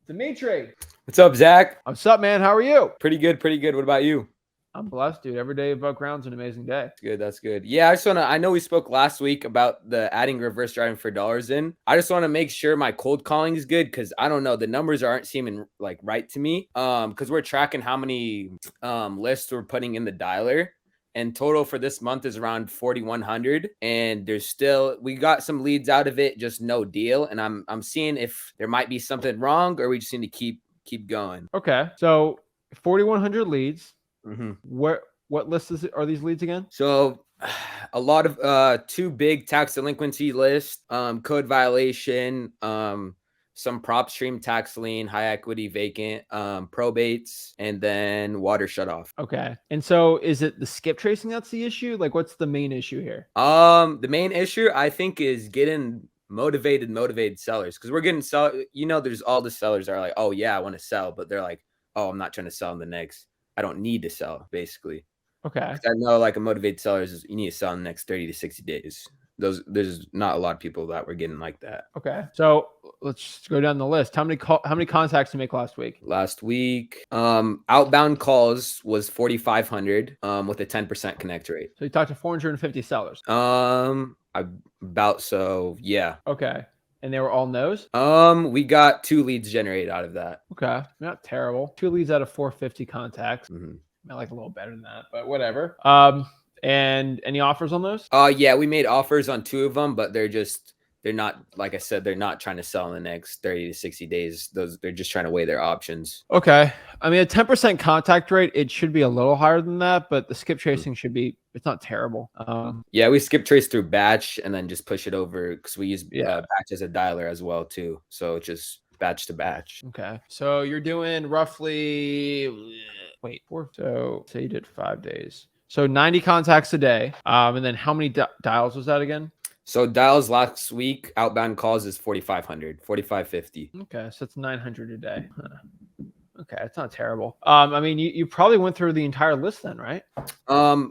Dimitri, What's up, Zach? what's up, man? How are you? Pretty good, pretty good. What about you? I'm blessed, dude. Every day above ground's an amazing day. That's good, that's good. Yeah, I know we spoke last week about the adding reverse driving for dollars in. I just want to make sure my cold calling is good because I don't know, the numbers aren't seeming like right to me. Because we're tracking how many lists we're putting in the dialer. And total for this month is around 4,100. And we got some leads out of it, just no deal. And I'm seeing if there might be something wrong or we just need to keep going. Okay, so 4,100 leads. Mm-hmm. What list are these leads again? So a lot of two big tax delinquency lists, code violation, some prop stream tax lien, high equity vacant, probates, and then water shutoff. Okay, and so is it the skip tracing that's the issue? Like, what's the main issue here? The main issue I think is getting motivated sellers because we're getting there's all the sellers are like, oh yeah, I want to sell, but they're like, oh, I'm not trying to sell in the next. I don't need to sell, basically. Okay. I know like a motivated seller is you need to sell in the next 30 to 60 days. There's not a lot of people that were getting like that. Okay. So let's go down the list. How many contacts did you make last week? Last week, outbound calls was 4,500 with a 10% connect rate. So you talked to 450 sellers. Yeah. Okay. And they were all no's? We got 2 leads generated out of that. Okay. Not terrible. 2 leads out of 450 contacts. Mm-hmm. I like a little better than that, but whatever. And any offers on those? Yeah, we made offers on 2 of them, but they're not, like I said, they're not trying to sell in the next 30 to 60 days. They're just trying to weigh their options. Okay. I mean, a 10% contact rate, it should be a little higher than that, but the skip tracing it's not terrible. Yeah, we skip trace through batch and then just push it over because we use batch as a dialer as well too. So it's just batch to batch. Okay. So you're doing roughly, so say you did 5 days. So 90 contacts a day. And then how many dials was that again? So dials last week, outbound calls is 4,500, 4,550. Okay, so it's 900 a day. Okay, it's not terrible. I mean, you probably went through the entire list then, right?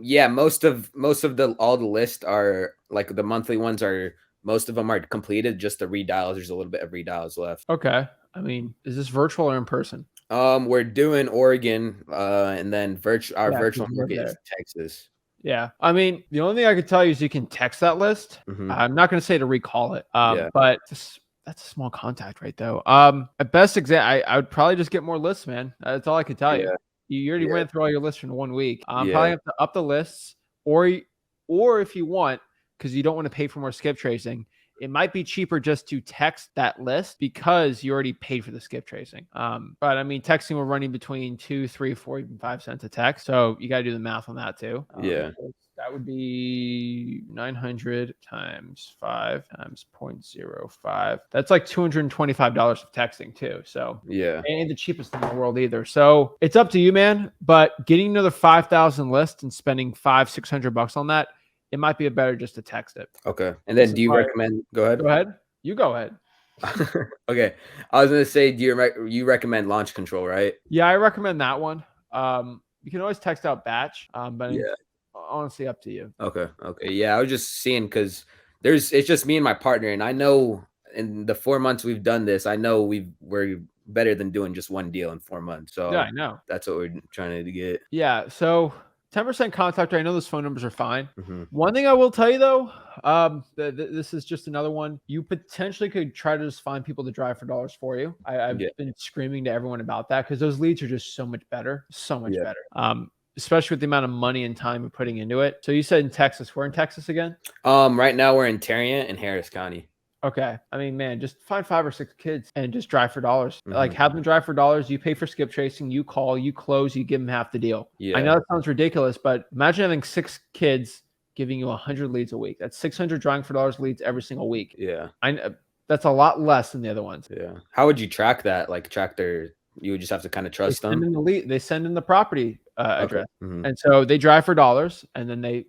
Yeah, most of all the lists are like the monthly ones are. Most of them are completed. Just the redials. There's a little bit of redials left. Okay. I mean, is this virtual or in person? We're doing Oregon, and then our virtual market is Texas. Yeah. I mean, the only thing I could tell you is you can text that list. Mm-hmm. I'm not going to say to recall it, but that's a small contact rate though. At best I would probably just get more lists, man. That's all I can tell you. You already went through all your lists in 1 week. Probably have to up the lists or if you want, because you don't want to pay for more skip tracing, it might be cheaper just to text that list because you already paid for the skip tracing. But I mean, texting will run between 2, 3, 4, even 5 cents a text. So you got to do the math on that too. That would be 900 times 5 times 0.05. That's like $225 of texting too. So it ain't the cheapest in the world either. So it's up to you, man. But getting another 5,000 lists and spending $500-600 on that, it might be better just to text it. Okay. And then do you recommend? Go ahead. Go ahead. You go ahead. Okay. I was going to say, do you recommend Launch Control, right? Yeah, I recommend that one. You can always text out batch, but it's honestly up to you. Okay. Yeah, I was just seeing because it's just me and my partner, and I know in the 4 months we've done this, I know we're better than doing just one deal in 4 months. So yeah, I know. That's what we're trying to get. Yeah. So 10% contact rate. I know those phone numbers are fine. Mm-hmm. One thing I will tell you though, this is just another one. You potentially could try to just find people to drive for dollars for you. I've been screaming to everyone about that because those leads are just so much better, better. Especially with the amount of money and time you're putting into it. So you said in Texas. We're in Texas again? Right now we're in Tarrant and Harris County. Okay. I mean, man, just find 5 or 6 kids and just drive for dollars. Mm-hmm. Like have them drive for dollars. You pay for skip tracing, you call, you close, you give them half the deal. Yeah. I know that sounds ridiculous, but imagine having 6 kids giving you 100 leads a week. That's 600 driving for dollars leads every single week. Yeah. That's a lot less than the other ones. Yeah. How would you track that? Like you would just have to kind of trust them. They send in the property address. Mm-hmm. And so they drive for dollars and then they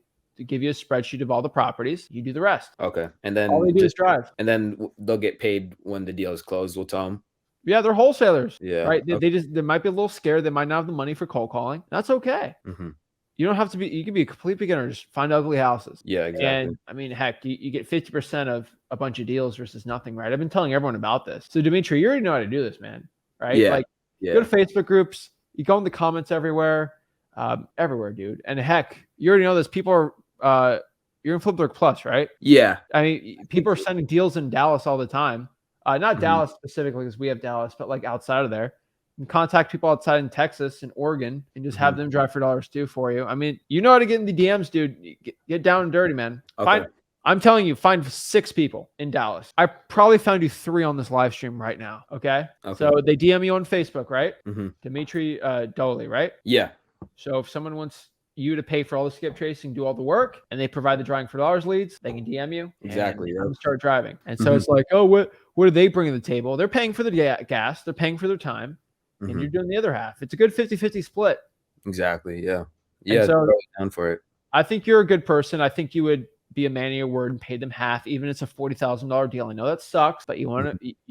give you a spreadsheet of all the properties. You do the rest. Okay. And then all they do is drive. And then they'll get paid when the deal is closed. We'll tell them. Yeah, they're wholesalers. Yeah. Right. Okay. They might be a little scared. They might not have the money for cold calling. That's okay. Mm-hmm. You don't have to be. You can be a complete beginner. Just find ugly houses. Yeah, exactly. And I mean, heck, you get 50% of a bunch of deals versus nothing, right? I've been telling everyone about this. So Dimitri, you already know how to do this, man. right? Yeah. Like go to Facebook groups, you go in the comments everywhere, dude. And heck, you already know this. People are you're in Flipboard Plus, right? Yeah. I mean, people are sending deals in Dallas all the time. Not Dallas specifically because we have Dallas, but like outside of there. You can contact people outside in Texas and Oregon and just have them drive for dollars too for you. I mean, you know how to get in the DMs, dude. Get down and dirty, man. Okay. I'm telling you, find 6 people in Dallas. I probably found you 3 on this live stream right now. Okay. So they DM you on Facebook, right? Dimitri Doley, right? Yeah. So if someone wants you to pay for all the skip tracing, do all the work, and they provide the drawing for dollars leads, they can DM you. Exactly. And start driving. And so it's like, oh, what are they bringing to the table? They're paying for the gas. They're paying for their time. And you're doing the other half. It's a good 50-50 split. Exactly. Yeah. Yeah. So totally down for it. I think you're a good person. I think you would be a man of your word and pay them half, even if it's a $40,000 deal. I know that sucks, but you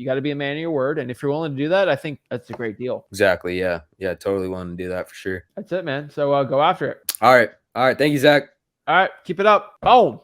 got to be a man of your word. And if you're willing to do that, I think that's a great deal. Exactly. Yeah. Yeah. Totally willing to do that for sure. That's it, man. So go after it. All right. Thank you, Zach. All right. Keep it up. Boom.